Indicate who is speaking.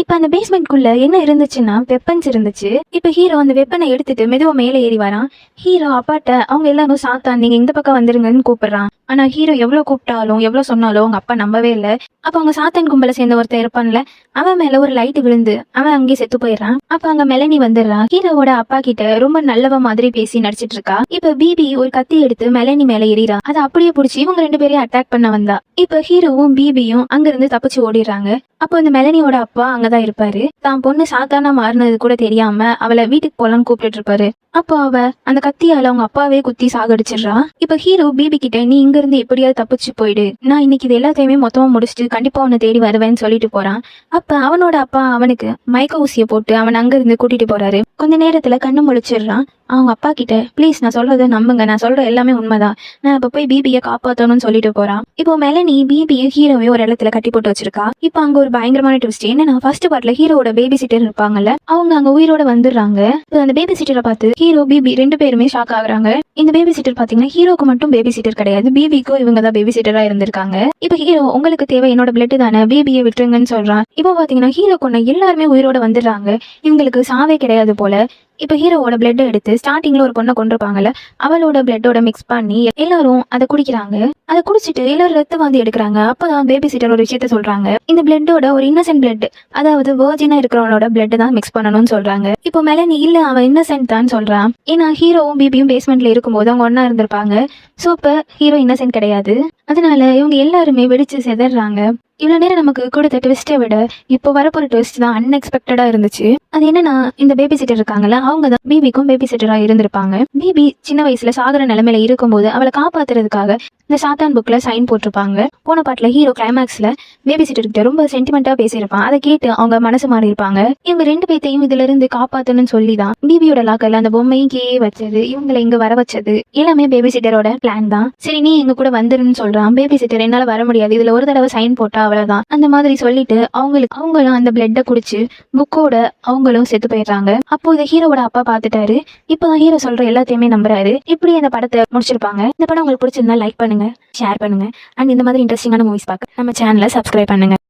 Speaker 1: இப்ப அந்த பேஸ்மெண்ட்குள்ள என்ன இருந்துச்சுன்னா வெப்பன்ஸ் இருந்துச்சு. இப்ப ஹீரோ அந்த வெப்பனை எடுத்துட்டு மெதுவா மேலே ஏறி வரான். ஹீரோ அப்பாட்ட அவங்க எல்லாரும் சாத்தான் நீங்க இந்த பக்கம் வந்துருங்கன்னு கூப்பிடுறான். ஆனா ஹீரோ எவ்வளவு கூப்பிட்டாலும் எவ்வளவு சொன்னாலும் அவங்க அப்பா நம்பவே இல்லை. அப்ப அவங்க சாத்தான் கும்பல சேர்ந்த ஒருத்தன் இருப்பான்ல, அவன் மேல ஒரு லைட் விழுந்து அவன் அங்கேயே செத்து போயிடுறான். அப்ப அங்க மெலனி வந்துடுறான். ஹீரோவோட அப்பா கிட்ட ரொம்ப நல்லவ மாதிரி பேசி நடிச்சிட்டு இருக்கா. இப்ப பிபி ஒரு கத்தி எடுத்து மெலனி மேல ஏறிறா. அதை அப்படியே புடிச்சு இவங்க 2 பேரையும் அட்டாக் பண்ண வந்தா. இப்ப ஹீரோவும் பிபியும் அங்க இருந்து தப்பிச்சு ஓடிடுறாங்க. அப்போ இந்த மெலனியோட அப்பா அங்கதான் இருப்பாரு. தான் பொண்ணு சாத்தானா மாறினது கூட தெரியாம அவளை வீட்டுக்கு போலான்னு கூப்பிட்டு இருப்பாரு. அப்போ அவ அந்த கத்தியால அவங்க அப்பாவே குத்தி சாகடிச்சிடுறா. இப்ப ஹீரோ பிபி கிட்ட நீ இங்க இருந்து எப்படியாவது தப்பிச்சு போயிடு, நான் இன்னைக்கு இது எல்லாத்தையுமே மொத்தமா முடிச்சுட்டு கண்டிப்பா உன்னை தேடி வருவேன்னு சொல்லிட்டு போறான். அப்ப அவனோட அப்பா அவனுக்கு மயக்க ஊசிய போட்டு அவன் அங்க இருந்து கூட்டிட்டு போறாரு. கொஞ்ச நேரத்துல கண்ணு முழிச்சிடுறான். அவங்க அப்பா கிட்ட ப்ளீஸ் நான் சொல்றதை நம்புங்க, நான் சொல்ற எல்லாமே உண்மைதான், நான் இப்ப போய் பிபியை காப்பாத்தணும்னு சொல்லிட்டு போறான். இப்போ மெலனி பிபியை ஹீரோவே ஒரு இடத்துல கட்டி போட்டு வச்சிருக்கா. இப்ப அங்க ஒரு பயங்கரமான ட்விஸ்ட் என்னன்னா, ஃபர்ஸ்ட் பார்ட்ல ஹீரோட பேபி சிட்டர் இருப்பாங்கல்ல, அவங்க அங்க உயிரோட வந்துடுறாங்க. இப்போ அந்த பேபி சிட்டரை பார்த்து ஹீரோ பிபி 2 பேருமே ஷாக் ஆகுறாங்க. இந்த பேபி சிட்டர் பாத்தீங்கன்னா ஹீரோக்கு மட்டும் பேபி சிட்டர் கிடையாது, பிபிக்கும் இவங்க தான் பேபி சிட்டரா இருந்திருக்காங்க. இப்ப ஹீரோ உங்களுக்கு தேவை என்னோட பிளட் தானே, பிபியை விட்டுருங்கன்னு சொல்றான். இப்போ பாத்தீங்கன்னா ஹீரோ கொண்ட எல்லாருமே உயிரோட வந்துடுறாங்க. இவங்களுக்கு சாவே கிடையாது போல. இப்ப ஹீரோவோட பிளட் எடுத்து ஸ்டார்டிங்ல ஒரு பொண்ணை கொண்டிருப்பாங்கல்ல, அவளோட பிளட்டோட மிக்ஸ் பண்ணி எல்லாரும் அதை குடிக்கிறாங்க. அதை குடிச்சிட்டு எல்லாரும் ரத்த வாந்தி எடுக்கிறாங்க. அப்பதான் பேபி சிட்டர் ஒரு விஷயத்த சொல்றாங்க, இந்த பிளட்டோட ஒரு இன்னசென்ட் பிளட், அதாவது வர்ஜினா இருக்கிறவனோட பிளட் தான் மிக்ஸ் பண்ணணும்னு சொல்றாங்க. இப்போ மெலனி இல்ல அவன் இன்னசென்ட் தான் சொல்றான். ஏன்னா ஹீரோவும் பிபியும் பேஸ்மெண்ட்ல இருக்கும்போது அவங்க ஒன்னா இருந்திருப்பாங்க. சோ இப்ப ஹீரோ இன்னசென்ட் கிடையாது. அதனால இவங்க எல்லாருமே வெடிச்சு செதறாங்க. இவ்வளவு நேரம் நமக்கு கொடுத்த ட்விஸ்ட்டை விட இப்போ வரப்போற ட்விஸ்ட் தான் அன்எக்ஸ்பெக்டடா இருந்துச்சு. அது என்னன்னா, இந்த பேபி சிட்டர் இருக்காங்கல்ல, அவங்க தான் பிபிக்கும் பேபி சிட்டரா இருந்திருப்பாங்க. பிபி சின்ன வயசுல சாகுற நிலைமையில இருக்கும்போது அவளை காப்பாத்துறதுக்காக இந்த சாத்தான் புக்ல சைன் போட்டிருப்பாங்க. போன பாட்டுல ஹீரோ கிளைமேக்ஸ்ல பேபி சிட்டர் கிட்ட ரொம்ப சென்டிமெண்டா பேசியிருப்பான். அதை கேட்டு அவங்க மனசு மாறி இருப்பாங்க. இவங்க 2 பேத்தையும் இதுல இருந்து காப்பாத்தணும்னு சொல்லிதான் பிபியோட லாக்கர்ல அந்த பொம்மையும் கே வச்சது, இவங்களை இங்க வர வச்சது எல்லாமே பேபி சிட்டரோட பிளான் தான். சரி நீ எங்க கூட வந்துருன்னு சொல்றான். பேபி சிட்டர் என்னால வர முடியாது, இதுல ஒரு தடவை சைன் போட்டா அவ்வளவுதான் அந்த மாதிரி சொல்லிட்டு அவங்களும் அந்த பிளட்டை குடிச்சு புக்கோட அவங்களும் செத்து போயிடுறாங்க. அப்போ இதை ஹீரோவோட அப்பா பாத்துட்டாரு. இப்பதான் ஹீரோ சொல்ற எல்லாத்தையுமே நம்புறாரு. இப்படி அந்த படத்தை முடிச்சிருப்பாங்க. இந்த படம் உங்களுக்கு பிடிச்சிருந்தா லைக் பண்ணுங்க, ஷேர் பண்ணுங்க, அண்ட் இந்த மாதிரி இன்ட்ரெஸ்டிங்கான மூவிஸ் பார்க்க நம்ம சேனலை சப்ஸ்கிரைப் பண்ணுங்க.